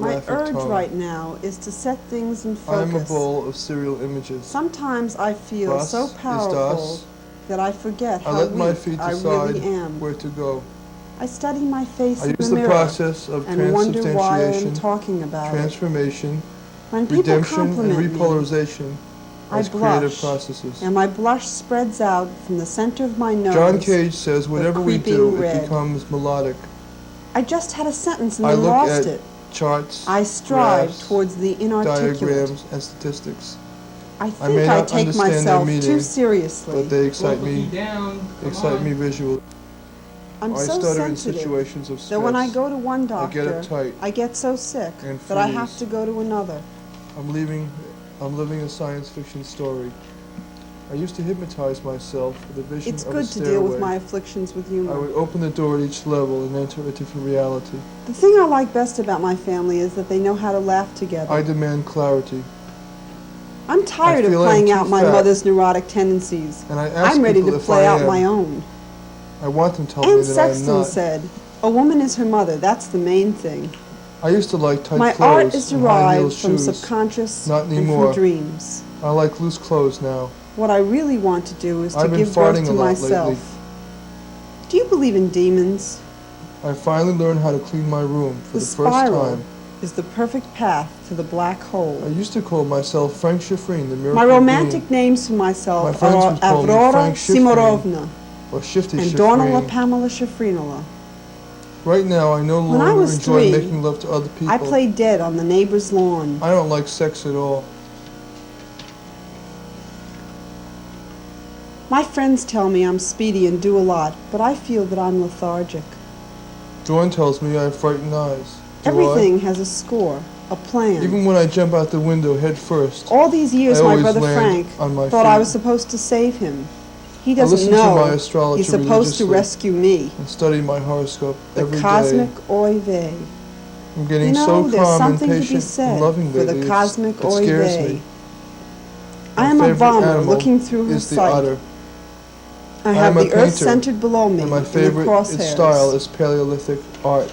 My graphic urge tone. right now is to set things in I am a focus. bowl of serial images. Sometimes I feel Was so ist powerful das? that I forget I how let my weak feet I decide really am. where to go. I study my face I in use the the mirror process of and wonder why I'm transubstantiation, talking about it. transformation, When people redemption, and compliment me, repolarization I as creative blush, processes. and my blush spreads out from the center of my nose. John Cage says, whatever we do, creeping it red. becomes melodic. I just had a sentence and I then look lost at it. charts, I strive graphs, towards the inarticulate. diagrams, and statistics. I I think may I not take understand their myself meaning, too seriously. but they excite Both of me, you down. Come excite on. me visually. I'm I so stutter in sensitive situations of stress. that when I go to one I get doctor, uptight I get so sick and that I have freeze. to go to another. I'm living a science fiction story. I used to hypnotize myself with a vision It's of a good to deal with my stairway. afflictions with I humor. would open the door at each level and enter a different reality. The thing I like best about my family is that they know how to laugh together. I demand clarity, I'm tired of feel I'm playing too out my fat. mother's neurotic tendencies. and I ask I'm ready people to if play I out am. my own. I want them to tell me Anne that I am Sexton not. said, "A woman is her mother. That's the main thing." I used to like tight My clothes art is and high heel derived from shoes. subconscious Not and anymore. from dreams. I like loose clothes now. What I really want to do is to I've been give birth farting to a lot myself. lately. Do you believe in demons? I finally learned how to clean my room for The the first spiral time. is the perfect path to the black hole. I used to call myself Frank Schifrin, the miracle My romantic being, names for myself My friends are would call me Avrora Frank Schifrin Simorovna or Shifty and Dornala Schifrin. Pamela Shifrinola. Right now, I no When I longer was enjoy 3, making love to other people. I played dead on the neighbor's lawn. I don't like sex at all. My friends tell me I'm speedy and do a lot, but I feel that I'm lethargic. Dawn tells me I have frightened eyes. Do Everything has a score, a plan. Even when I jump out the window head first, All these years, I my always brother land Frank on my thought I feet. was supposed to save him. He I doesn't listen to know my astrologer he's supposed to religiously rescue me. and study my horoscope The every cosmic day. oy vey. I'm getting You know, so there's calm and something to be patient said and loving for lately, the cosmic it oy scares vey. me. I My am a favorite bomber animal looking through her is the sight. otter, I I have am a the earth painter, centered below me and my in the favorite crosshairs. style is Paleolithic art.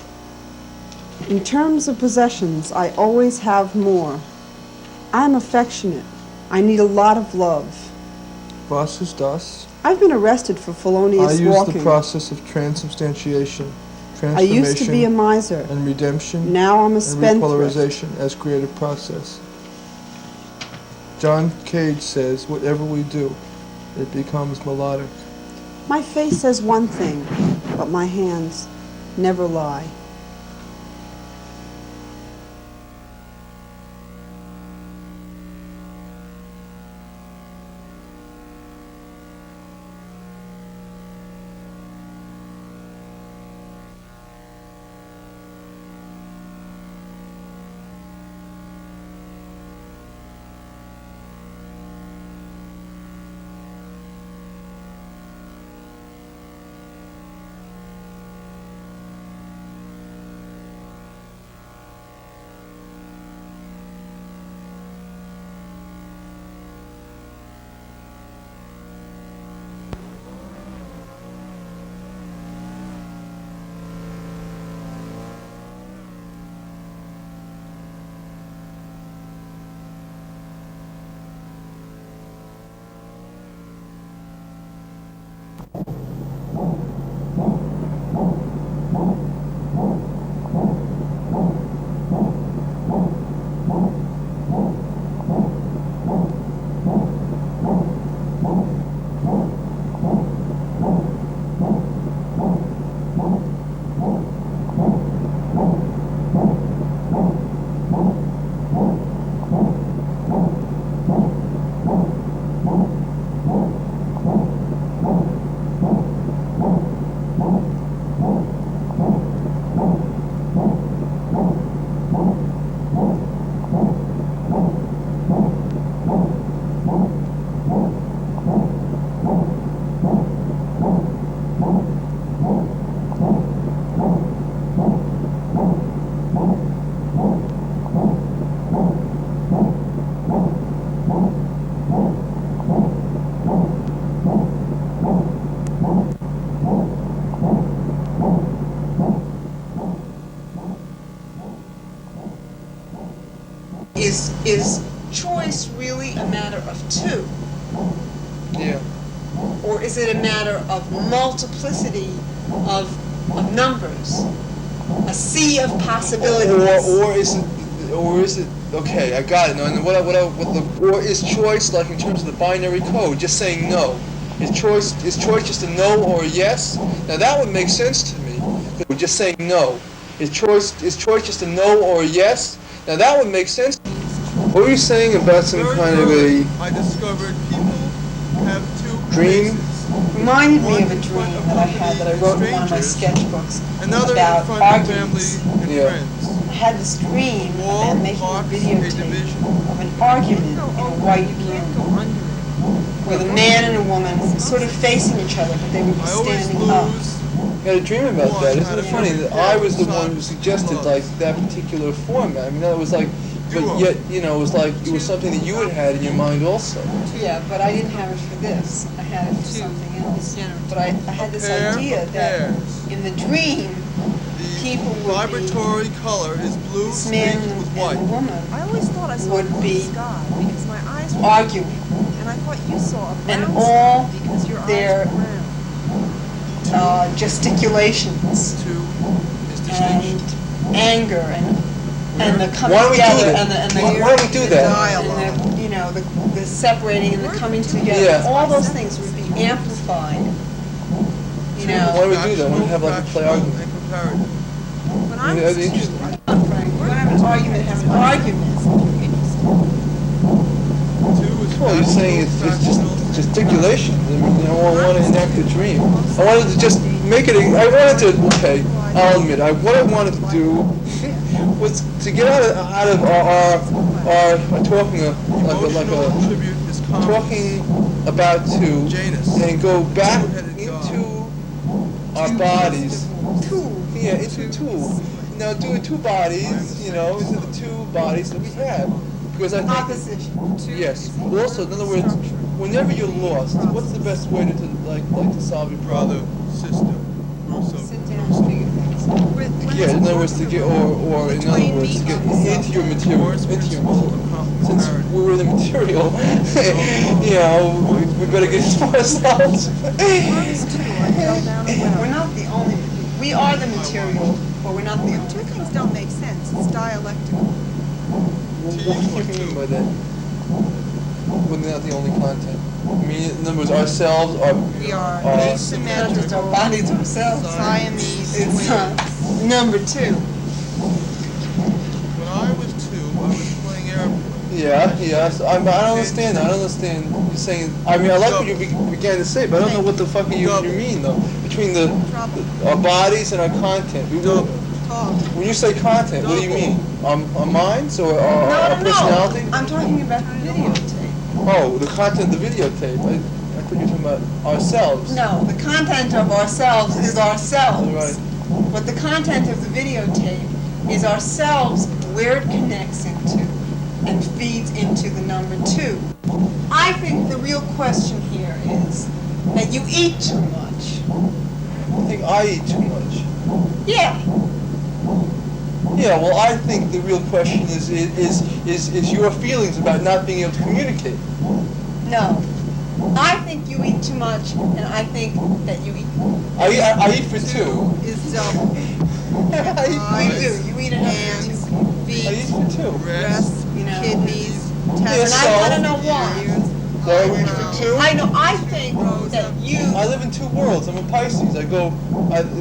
In terms of possessions, I always have more. I am affectionate. I need a lot of love. Was ist das? I've been arrested for I felonious use walking. the process of transubstantiation, I used to be a transformation, miser. and redemption, Now I'm a and spendthrift. repolarization as creative process. John Cage says, whatever we do, it becomes melodic. My face says one thing, but my hands never lie. is choice really a matter of two? Yeah. Or is it a matter of multiplicity of numbers? A sea of possibilities? Or is it, okay, I got it. No, and or is choice, like in terms of the binary code, just saying no? Is choice just a no or a yes? Now that would make sense to me. We're just saying no. Is choice just a no or a yes? Now that would make sense. What were you saying about some kind of a I discovered people have two dream? faces. Reminded me of a dream that I had that I wrote in one of my sketchbooks Another about in front of arguments. family and Yeah. friends. I had this dream Wall about making a marks a videotape division. of an argument in a white room where the man and a woman were sort of facing each other, but they would be I always standing up. lose. You had a dream about that. Isn't it funny that I was the one who suggested like that particular format? I mean, that was like, but yet, you know, it was like, it was something that you had in your mind also. Yeah, but I didn't have it for this. I had it for something else. But I had this Pair idea of that pairs. in the dream, The people would be, vibratory color is blue this man streaked with and the white. woman I always thought I saw a would blue be sky because my eyes were arguing, and I thought you saw a brown and all sky because your their eyes were brown. gesticulations Two is distinction. and anger and the coming Why don't we do together that? and the Why don't we do that? and the, you know, the separating and the coming together. Yeah. All those things would be amplified. You Why know, don't we do that? Why don't we have like a play argument? And comparative. When I Yeah, was that'd be two, interesting. I Frank, you want to have an argument, have an argument. Two is Well, you're saying it's just gesticulation. I mean, you know, I want to enact a dream. I wanted to just make it. I wanted to. Okay, I'll admit. What I wanted to do was to get out of our talking like Emotional a tribute is common. talking about two Janus. and go back Two-headed god. into our bodies. Yeah, into two. Now do it two bodies. You know, into the two bodies that we have. Because I think. Opposition. Yes. But also, in other words, whenever you're lost, what's the best way to to solve your Brother, problem? sister, Russo. Sit down and figure things out. Yeah, in other words, to get or in other words, to get into your material, Morse into your principle material. of Since complementarity. we're the material, you know, we better get to ourselves. We're not the only. We are the material, but we're not the Two only. things don't make sense. It's dialectical. What do you mean by that? We're not the only content. I mean, in other words, ourselves are. We are Uh, Not just our bodies themselves. Siamese It's twins. number two. When I was two, I was playing airplane. Yeah. So I don't understand. I don't understand. You're saying. I mean, I like what you began to say, but I don't know what the fuck you mean though. Between our bodies and our content. Double. Talk. When you say content, what do you mean? Our minds or our No, personality? I'm talking about the videotape. Oh, the content of the videotape. I thought you were talking about ourselves. No, the content of ourselves is ourselves. Right. But the content of the videotape is ourselves, where it connects into and feeds into the number two. I think the real question here is that you eat too much. I think I eat too much. Yeah. Yeah, well, I think the real question is your feelings about not being able to communicate. No. I think you eat too much, and I think that you eat. I eat for two. Is double. I You eat do. You eat enough Hands, I eat feet, for two. breasts, You know. kidneys, And testicles, I want to know why. So I eat for two? I know. I think that you. I live in two worlds. I'm a Pisces.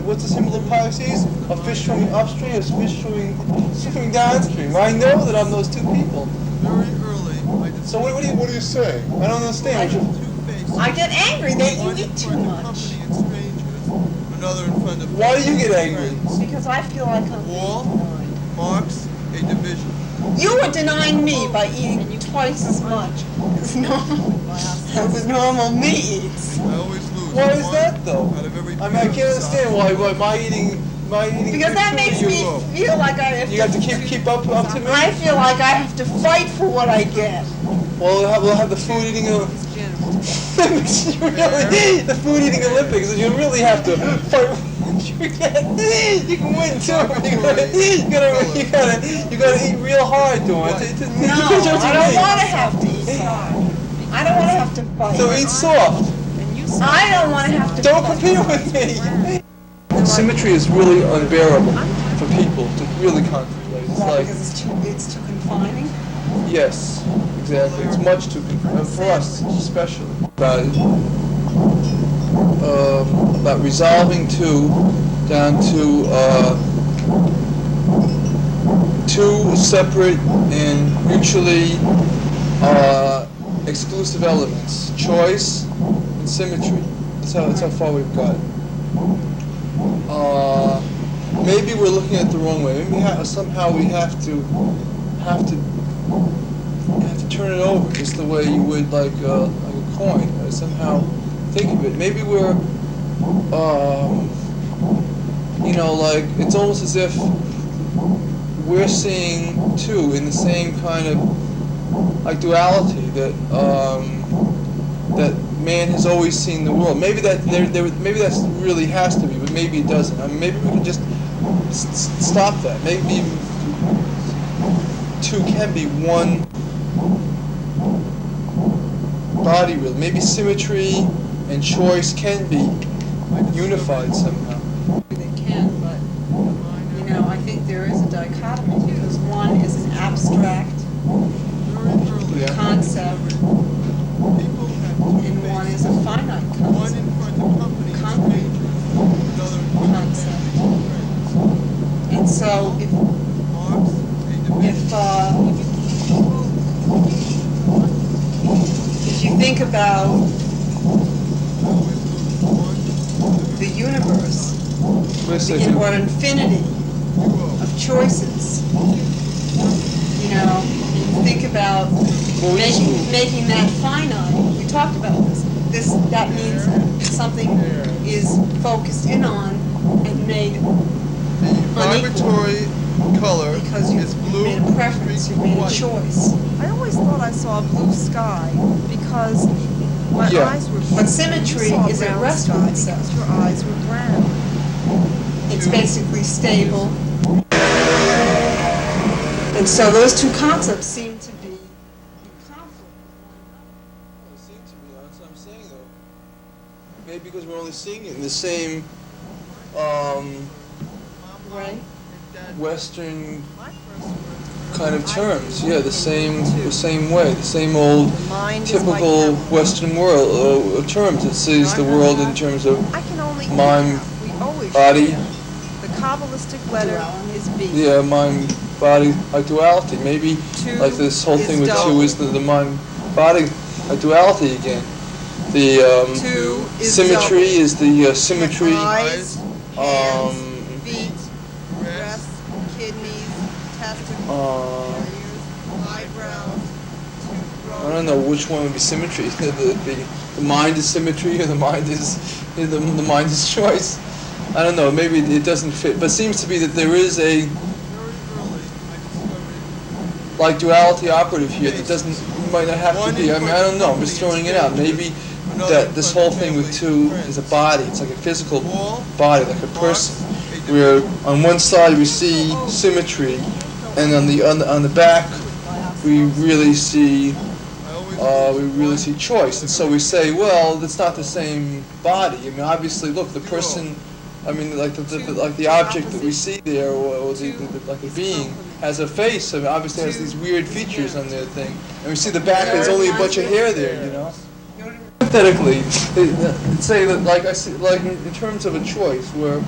What's the symbol of Pisces? A fish swimming upstream, a fish swimming downstream. I know that I'm those two people. Very early, I So what are you saying? I don't understand. two faces. I get angry that you One eat in too front of much. company and strangers. Another in front of Why do you get family and angry? friends. Because I feel like I'm Wall being denied. marks a division. You were denying me by eating twice as much as normal. As the normal me eats. I always lose. Why is one that though? Out of every I mean, I can't understand why my eating Because that makes me feel like I have You have to keep up to me. I feel like I have to fight for what I get. Well, we'll have the food eating. It's general. The food eating Olympics. You really have to fight. You can win too. You gotta eat real hard doing it. No, I don't want to have to eat hard. I don't want to have to bite. So eat soft. And you I don't want to have to Don't bite. compete with me. Symmetry is really unbearable for people to really contemplate. It's Why? like, Because it's too confining? yes, exactly. It's much too confining for us, especially. About resolving two down to two separate and mutually exclusive elements: choice and symmetry. That's how far we've got. Maybe we're looking at it the wrong way. Maybe somehow we have to turn it over, just the way you would like a coin. Somehow think of it. Maybe we're, like it's almost as if we're seeing two in the same kind of like duality that that man has always seen the world. Maybe that maybe that really has to be, but maybe it doesn't. I mean, maybe we can just stop that. Maybe two can be one body, really. Maybe symmetry and choice can be unified somehow. They can, but, I think there is a dichotomy because one is an abstract Yeah. concept People have two and one is faces. a finite One concept. in front of company and Concrete strangers, another in front of concept. family and friends. And so if Marx, if you think about the universe in what infinity of choices, and you think about making that finite. We talked about this. That means something is focused in on and made the vibratory color because is blue, made a preference, you streaked made a white. choice. I always thought I saw a blue sky because my Yeah. eyes were blue. But symmetry You saw is at brown rest with sky itself. because your eyes were brown. It's basically stable. And so those two concepts seem to be in conflict. Well, it seems to be, that's what I'm saying though. Maybe because we're only seeing it in the same Right? Western My first words were, kind of I terms. see Yeah, one the and two. same way, the same old The mind is like typical camel. Western world terms. It sees the world in terms of I can only eat mind, half. We always body. share. The Kabbalistic letter is B. Yeah, mind, body, like duality. Maybe Two like this whole is thing with double. two is the mind, body, duality again. The Two is symmetry double. is the symmetry. Eyes, hands, feet, breast, breasts, kidneys, testicles, Uh, ears, eyebrows, two I don't know which one would be symmetry. The mind is symmetry, or the mind is the mind is choice. I don't know. Maybe it doesn't fit, but it seems to be that there is a very early, I discovered like duality operative here that doesn't might not have to be. I mean, I don't know. I'm just throwing it out. Maybe that this whole thing with two is a body. It's like a physical body, like a person. Where on one side we see symmetry, and on the back we really see choice. And so we say, well, it's not the same body. I mean, obviously, look, the person. I mean, like the object that we see there, or like the being, has a face. I mean, obviously has these weird features on their thing. And we see the back. There's only a bunch of hair there, Hypothetically, say that, like I see, like in terms of a choice, where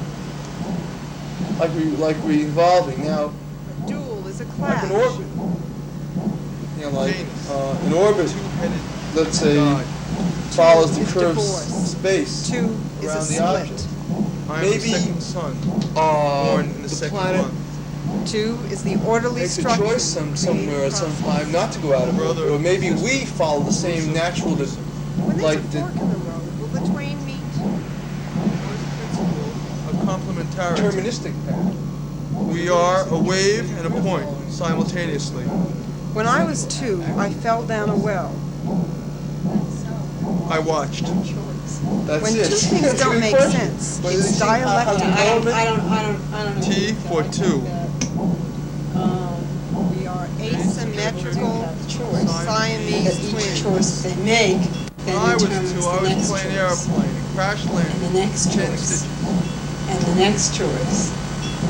like we evolving now, A duel is a like clash. an orbit. An orbit, two-headed let's say, God. follows the is curves divorce. of space Two is a around the split. object. I am Maybe, the second son, born in the second planet month. Two is the orderly makes a structure. choice somewhere at some time not to go out of orbit, or maybe we follow the same natural, When there's like a fork in the road, will the twain meet? Principle of complementarity. deterministic path. We are a wave and a point simultaneously. When I was 2, I fell down a well. I watched. That's When it. two things don't make sense, But it's you see, dialectic. I don't know. T for two. We are asymmetrical Siamese That each twins. choice they make then I was determines two. the I was next playing choice. airplane. It crash And the landed. next 10 choice. stitches. And the next choice.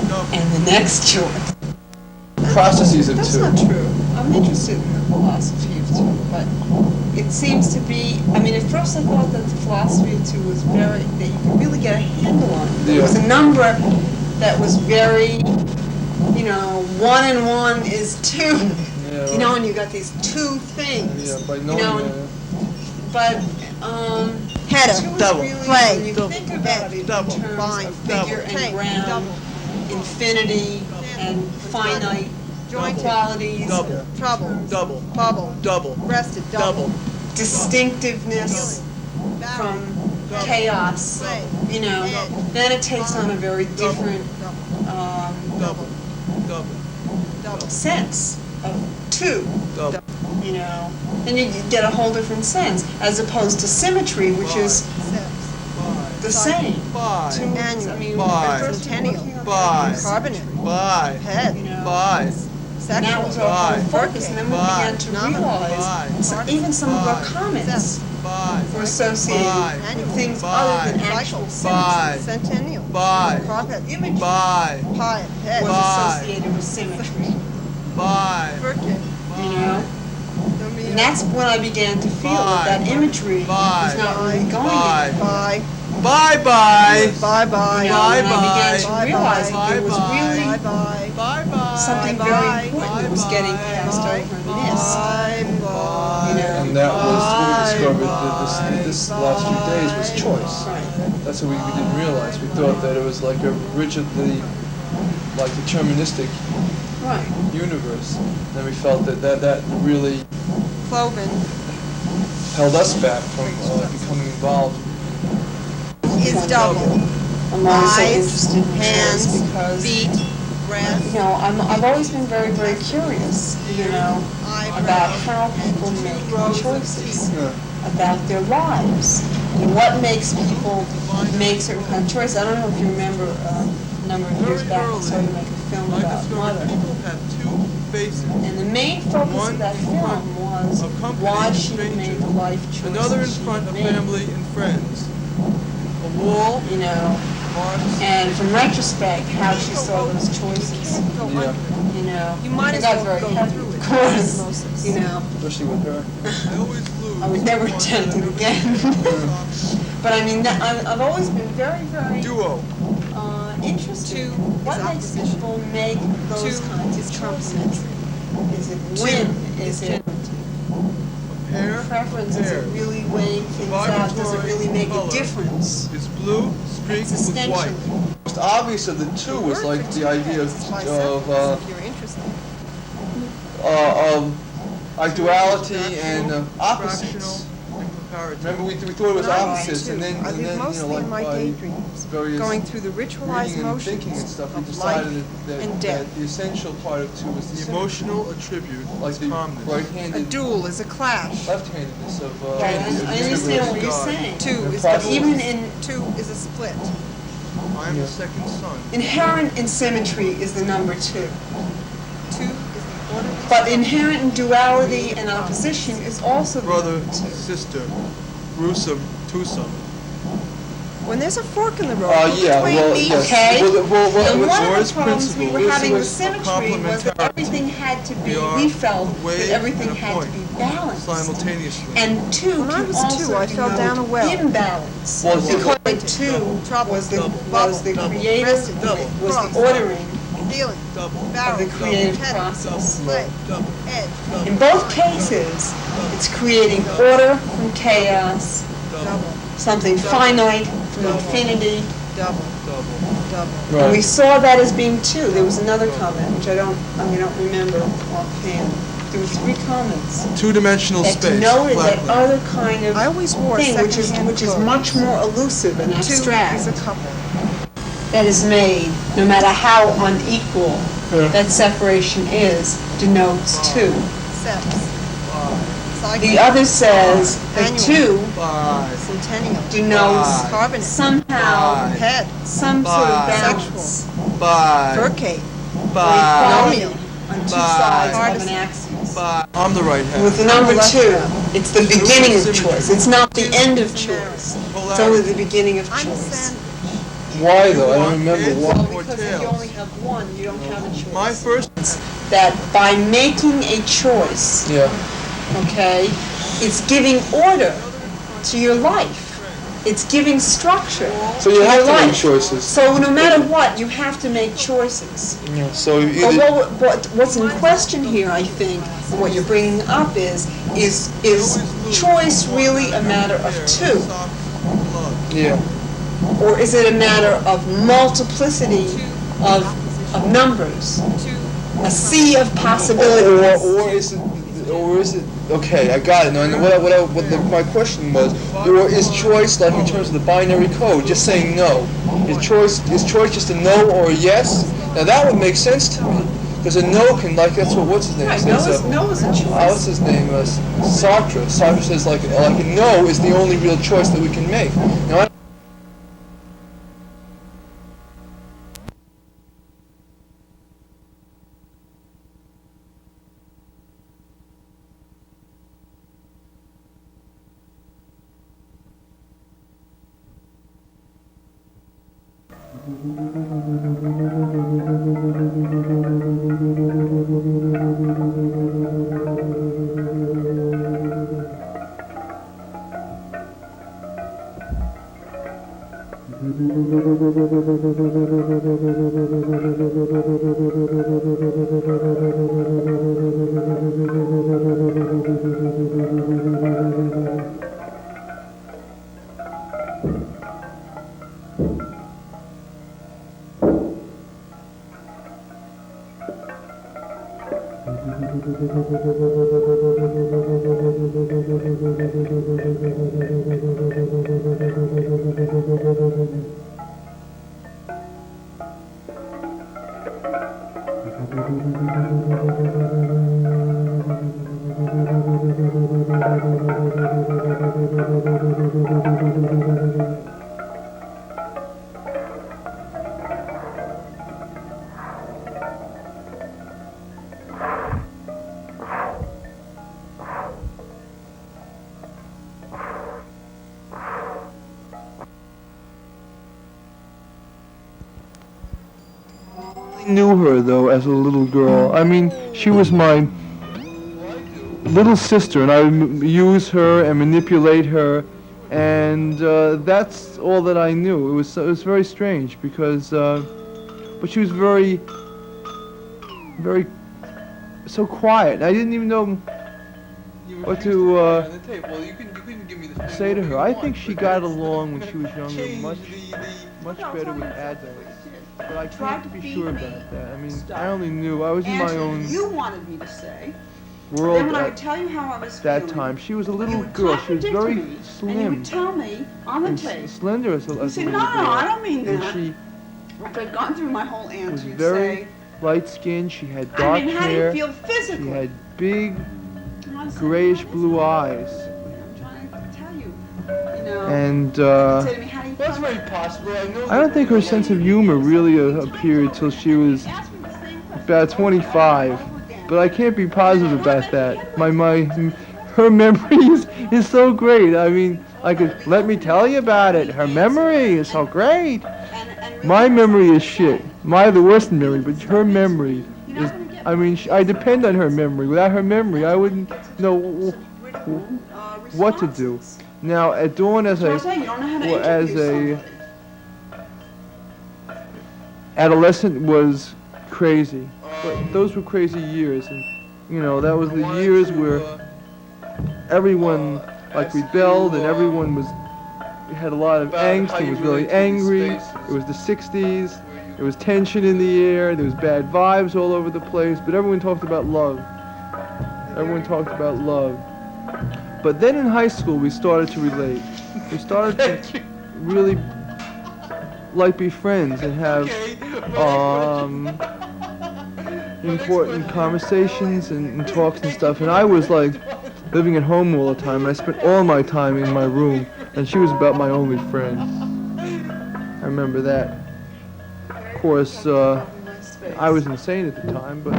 No. And the next choice. Processes of That's two. not true. I'm interested in the philosophy of two, but it seems to be, I mean, at first I thought that the philosophy of two was very, that you could really get a handle on. It was a number that was very, you know, 1 and 1 is 2. Yeah, You know, and you got these two things. Yeah, by you knowing know, that. but, Header, two is double, really, play, when you double, think about it in double, terms bind, of double, figure and take, ground, double, infinity and finite jointed, qualities, Double. trouble, Double. bubble, Double. rested, double, distinctiveness barrel, from chaos, play, you know, edge, then it takes on a very different Double. Double. double, sense of two, Double. you know. Then you get a whole different sense, as opposed to symmetry, which is steps, Five. the same. Five. Two, Annual. I mean, Five. at first you're looking at Five. the carbonate, Five. head, you know. Five. And that was sexual, our whole Five. focus, and then we began to Nominal. realize Five. even some of our Five. comments Five. were associated Five. with things Five. other than actual Five. symmetry. centennial, Five. carpet, Imagery Five. pie, head, was Five. associated with symmetry, Five. birthday, you know? And that's when I began to feel that that imagery was not really going Five. anywhere. bye, Bye-bye. bye, bye, You know, and I began to Bye-bye. realize that there was Bye-bye. really bye, bye, Bye-bye. something Bye-bye. very important that was getting Bye-bye. passed over and missed. bye, bye. You know? And that was what we discovered Bye, that this last few days was choice. Right. That's what we didn't realize. We thought that it was like a rigidly, like deterministic Right. universe. Then we felt that really Cloven held us back from becoming involved. is double. I'm always so Eyes, interested in hands, choice because, feet, breath, you know, I've always been very, very curious, you know, about how people make choices, Yeah. about their lives, and what makes people make certain kind of choices. I don't know if you remember a number of years back, I started to make a film I about discovered mother. people have two faces. And the main focus One of that in front film was of company why and she stranger. made the life choices Another in she front of made, family and friends. A wall you know, marks and from retrospeck, how she saw those choices, go Yeah. under. you know. You might It as got well very go heavy, through of it. course, Osmosis. you know. Especially with her. I always lose. I would never one attempt that it I again. never But I mean, I've always been very, very Duo. interested Two in what is makes opposition. people make those Two kinds is of choices. complementary. Is it Two whim? is Is it A pair. preference? Is it Pairs. really weighing things out? Does it really make a Color. difference? Is blue streaked with white. Existentially. Most obvious of the two was like the idea of If you're interested. like duality and Fractional opposites. and comparative. Remember, we thought it was When I was opposites, two, and then I lived you know, mostly like in my by daydreams, various going through the ritualized reading and thinking and motions stuff, we of decided life that, and that death. the essential part of two was the The symmetry, emotional attribute like is the calmness. A right-handed, duel is a clash. left-handedness of Right, I of the understand what universe. you're God. saying. Two The is process. divorce. Even in Two is a split. I am Yeah. the second son. inherent in symmetry is the number two. Two is the orderly. But structure. inherent in duality and opposition is also the Brother, number two. sister, gruesome, twosome. When there's a fork in the road Yeah, between well, me yes. Okay. Well, And one of Lord's the problems we were principle having with is symmetry was that complementarity. everything had to be, We are we felt a wave that everything and a had to point be balanced. simultaneously. And two When I can was also two, I fell down a well. imbalance. Well, because double, two trouble, was the double, double, creative, rested, double, was cross, the ordering Feeling, double, barrel, of the creative head, process. split, double, edge, double, In both cases, it's creating order from chaos, double, something finite from infinity. double, double. double. And we Right. saw that as being two. There was another comment, which I don't remember offhand. There were three comments Two-dimensional that space. denoted that flatland. other kind of I always wore thing, which is secondhand much more elusive and clothes. Two abstract, is a couple. that is made, no matter how unequal Yeah. that separation is, denotes two. Sex, Five, The other says the Annual. 2 Five. Centennial. denotes Carbonate. somehow Five. Head. some sort of Five. balance Five. Furcate. or Five. equality on two Five. sides of an Partisan. axis. Five. I'm the right hand. With the number left 2, hand. it's the beginning of Symmetry. choice. It's not the end of Two choice. It's Polarity. only the beginning of I'm a choice. sandwich. Why though? I want don't remember heads why. or Because if you tails? only have one, you don't have a choice. My first. That by making a choice, Yeah. okay, it's giving order to your life. It's giving structure So to you your have to make life. choices. So no matter what, you have to make choices. Yeah. So But either what's in question here, I think, what you're bringing up is choice really a matter of 2? yeah. Or is it a matter of multiplicity of numbers? A sea of possibilities? Or is it okay? I got it. Now, and my question was, or is choice like in terms of the binary code, just saying no? Is choice just a no or a yes? Now that would make sense to me, because a no can that's what's his name Right, says. no is a What's choice. his name? Sartre. Sartre says like a no is the only real choice that we can make. Now. Knew her though as a little girl. I mean, she was my little sister, and I would use her and manipulate her, and that's all that I knew. It was very strange because, but she was very so quiet. I didn't even know what to say to her. I think she got along when she was younger much better with adults. But I can't be sure about that. I mean, I only knew. I was in my own You wanted me to say. world Then when I would at tell you how I was that feeling, time. She was a you little would girl. She was contradict very me, and you slim would tell me on the and tape. slender as a You little say, girl. no, I don't mean And that. she After I'd gone through my whole was answer, you'd very say, light-skinned. She had I dark mean, how do you hair. feel She physically? had big, And I said, grayish "What is blue it?" eyes. I'm trying to tell you, you know. And You'd say to me, how do you That's feel? very possible. I know. I don't think her sense of humor really appeared till she was Ask me the same question about 25. over again. But I can't be positive about that. Her memory is so great. I mean, let me tell you about it. Her memory is so great. And My memory is shit. The worst memory, but her memory is, I mean, I depend on her memory. Without her memory, I wouldn't know what to do. Now, at Dawn as That's what I'm saying, you don't know how to well, as interview a somebody. adolescent was crazy. But those were crazy years, and that was the years where everyone rebelled and everyone had a lot of angst and was really angry. It was the 60s. There was tension in the air. There was bad vibes all over the place. But everyone talked about love. Everyone talked about love. But then in high school, we started to relate. We started to really be friends and have important conversations and talks and stuff. And I was living at home all the time, and I spent all my time in my room, and she was about my only friend. I remember that. Of course, I was insane at the time, but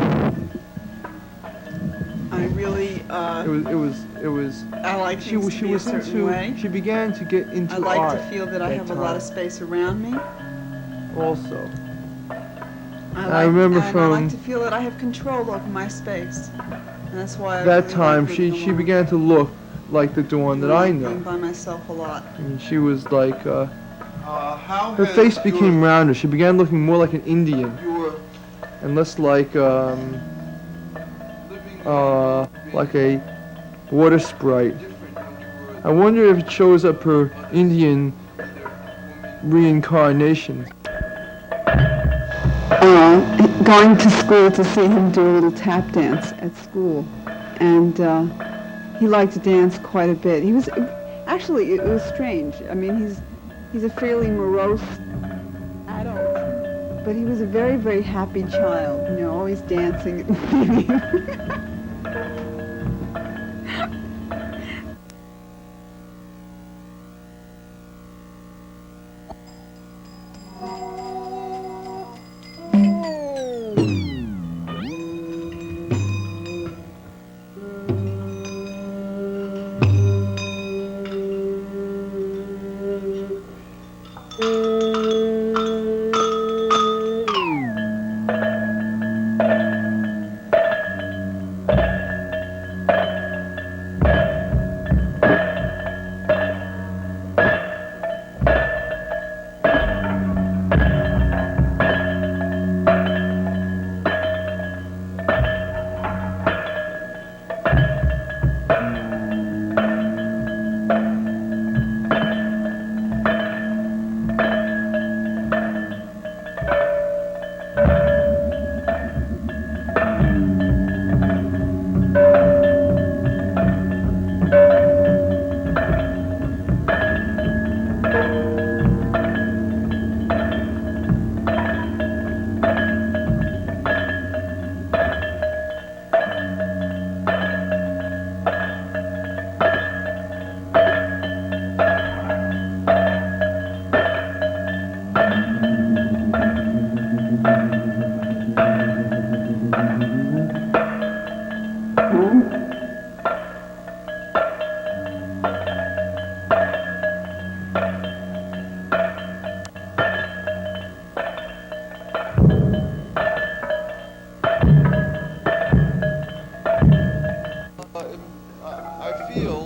I really, it was. I like She things was to she be a was certain into. way. She began to get into I like art to feel that I at have a lot of time, space around me. also. I remember I from like to feel that I have control over my space, and that's why I that really time like she living alone. began to look like the Dawn that I like know. being by myself a lot. I mean, she was like, How her has face became your- rounder. She began looking more like an Indian your and less like living like a water sprite. different when you were I wonder if it shows up her Indian reincarnation. Going to school to see him do a little tap dance at school, and he liked to dance quite a bit. He was actually, it was strange. I mean, he's a fairly morose adult, but he was a very, very happy child. You know, always dancing and singing. I feel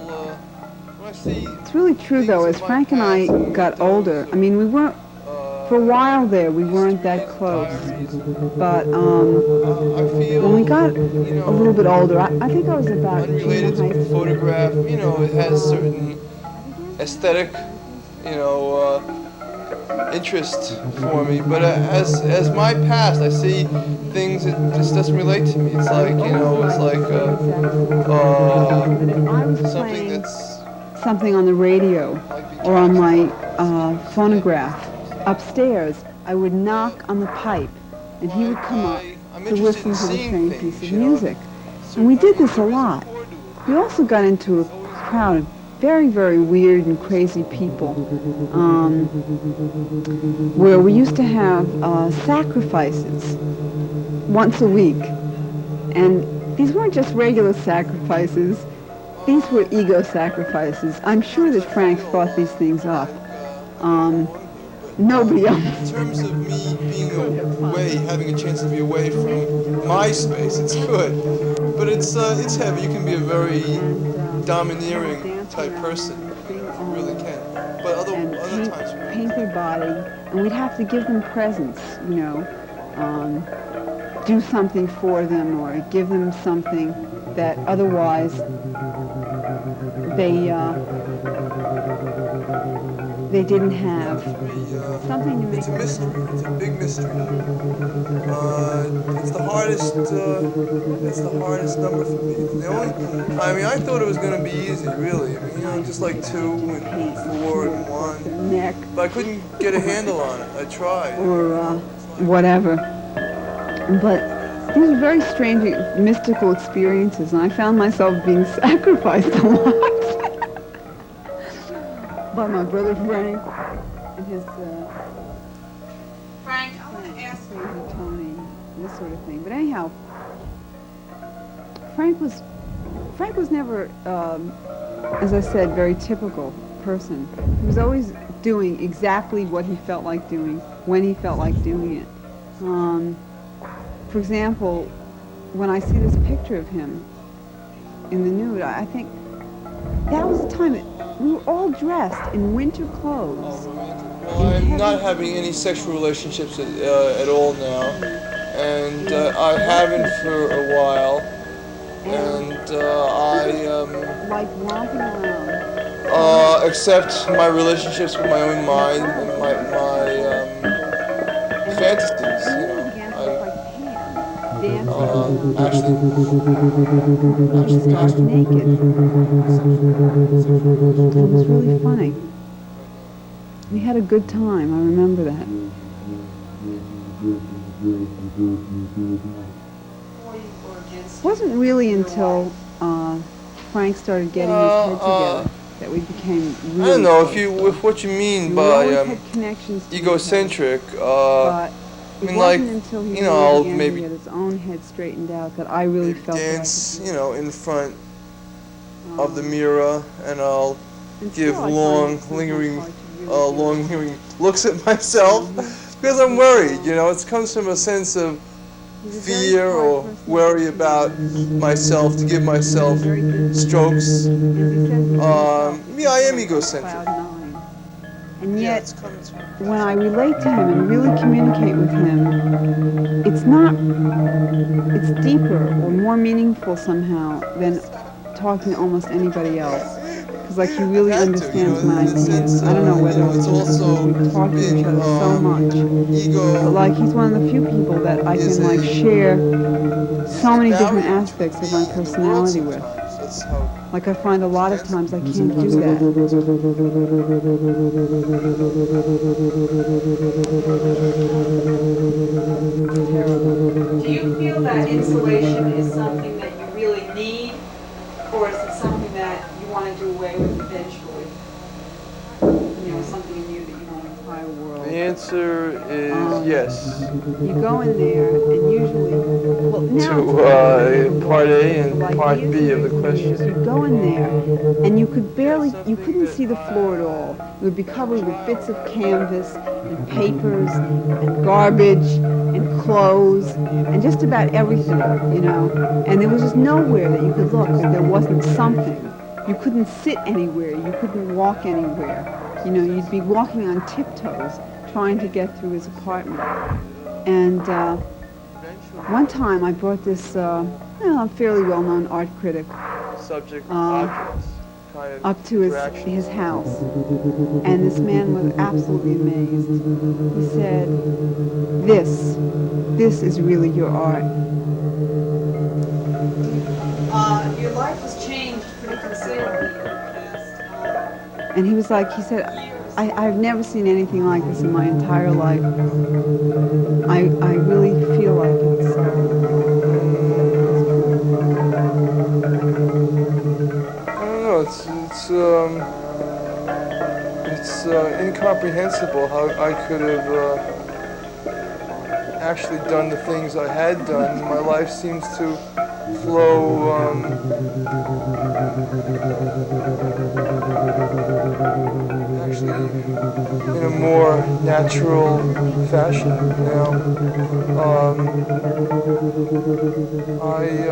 when I see It's really true, though. As Frank and I got older, I mean, we weren't. For a while there, we weren't that close. But I feel when we got a little bit older, I think I was about unrelated junior high to school. photograph, it has certain aesthetic, interest for me. But as my past, I see things that just doesn't relate to me. It's like, it's like I was something playing that's something on the radio like or on my phonograph upstairs. I would knock on the pipe, and he would come up I'm to interested listen in to the seeing same things, piece of music. And we did this a lot. We also got into a crowd of very, very weird and crazy people, where we used to have sacrifices once a week. And these weren't just regular sacrifices, these were ego sacrifices. I'm sure that Frank thought these things up. Nobody else. In terms of me being away, having a chance to be away from my space, it's good. But it's heavy. You can be a very domineering type person. You really can. But other times, Paint their body, and we'd have to give them presents, do something for them or give them something that otherwise they didn't have. Something to make it's a them mystery. happy. It's a big mystery. It's the hardest. It's the hardest number for me. I thought it was going to be easy, really. Just like 2 and 4 and 1. Neck But I couldn't get a handle on it. I tried. or whatever. But these were very strange, mystical experiences, and I found myself being sacrificed a lot by my brother Frank and his Frank, I want to ask you. crazy Tony, this sort of thing. But anyhow, Frank was never, as I said, very typical person. He was always doing exactly what he felt like doing when he felt like doing it. For example, when I see this picture of him in the nude, I think that was the time that we were all dressed in winter clothes. Well, I'm not having any sexual relationships at all now, and I haven't for a while, and Like romping around. except my relationships with my own mind and my fantasies, you know. Began to look like Pan, dancing. Actually, naked. It was really funny. We had a good time, I remember that. It wasn't really until Frank started getting his head together that we became really I don't know close. if what you mean We always by had connections to each egocentric. other, but I it mean, wasn't like, until he you know, really I'll began maybe to get his own head straightened out that I really felt that I dance, could you know, in front do of the mirror, and I'll and give still I find long, it sometimes lingering, hard to really do it. lingering looks at myself because I'm worried. You know, it comes from a sense of He's a very fear hard or person to worry get to about know. myself, to give myself Very different. strokes. As he says himself, it's Yeah, I am like egocentric. cloud nine. And Yeah, yet, it's coming from. when I relate to him and really communicate with him, it's deeper or more meaningful somehow than talking to almost anybody else. Because like he really Had to, understands you know, my in the opinions. sense, I don't know whether it's also we talk to each been other so much. ego. But like he's one of the few people that I is can like a- share so many different barrier aspects of between my me and the world personality with. sometimes. That's how. Like I find a lot of times I can't do that. Do you feel that insulation is something that you really need, or is it something that you want to do away with eventually? You know, something in you that you want to Entire world. The answer is yes. You go in there and usually, well now To part A and like part years B and of the years and years, question. you go in there and you could barely, you couldn't see the floor at all. It would be covered with bits of canvas and papers and garbage and clothes and just about everything, you know. And there was just nowhere that you could look that there wasn't something. You couldn't sit anywhere. You couldn't walk anywhere. You know, you'd be walking on tiptoes trying to get through his apartment. And one time I brought this fairly well-known art critic Subject, objects, kind of up to interaction. his house. And this man was absolutely amazed. He said, this is really your art. Your life has changed pretty considerably in the past And he was like, he said, I've never seen anything like this in my entire life. I really feel like it's I don't know. It's incomprehensible how I could have actually done the things I had done. My life seems to flow actually in a more natural fashion now.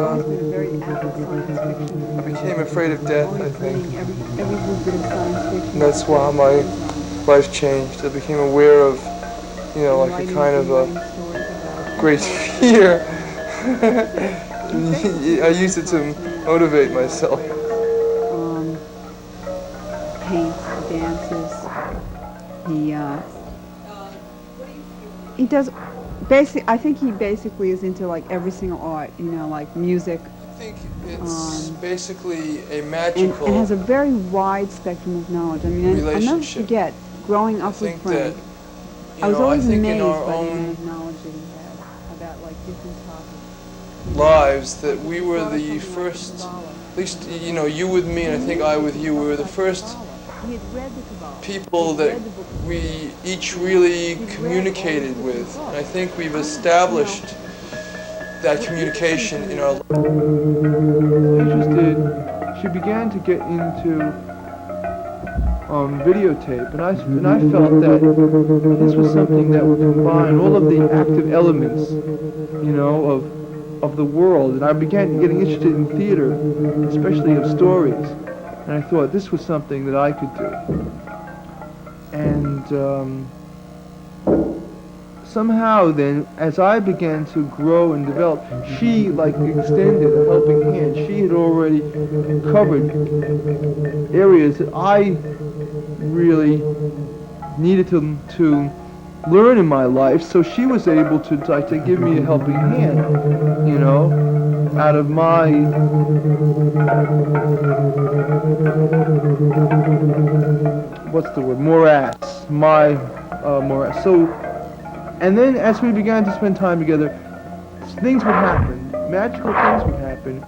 always been a very avid science fiction. I became afraid of death, I Always think. reading every little bit of science fiction. And that's why my life changed. I became aware of, you know, like a Writing kind of and a writing stories about great fear. I used it to motivate myself. Paints, dances. He does I think he basically is into like every single art, you know, like music, I think it's basically a and magical. has a very wide spectrum of knowledge. I mean, I'll never Relationship. forget growing I up with think that, Frank. you I was know, I always think in amazed our by the own amount of knowledge that he had about like different topics. lives that we were the first, at least, you know, you with me and I think I with you, we were the first people that we each really communicated with. And I think we've established that communication in our lives. Interested, she began to get into videotape, and I felt that this was something that would combine all of the active elements, you know, of the world. And I began getting interested in theater, especially of stories. And I thought this was something that I could do. And somehow then, as I began to grow and develop, she like extended a helping hand. She had already covered areas that I really needed to learn in my life, so she was able to like to give me a helping hand, you know, out of my what's the word, morass, my morass. So, and then as we began to spend time together, things would happen, magical things would happen.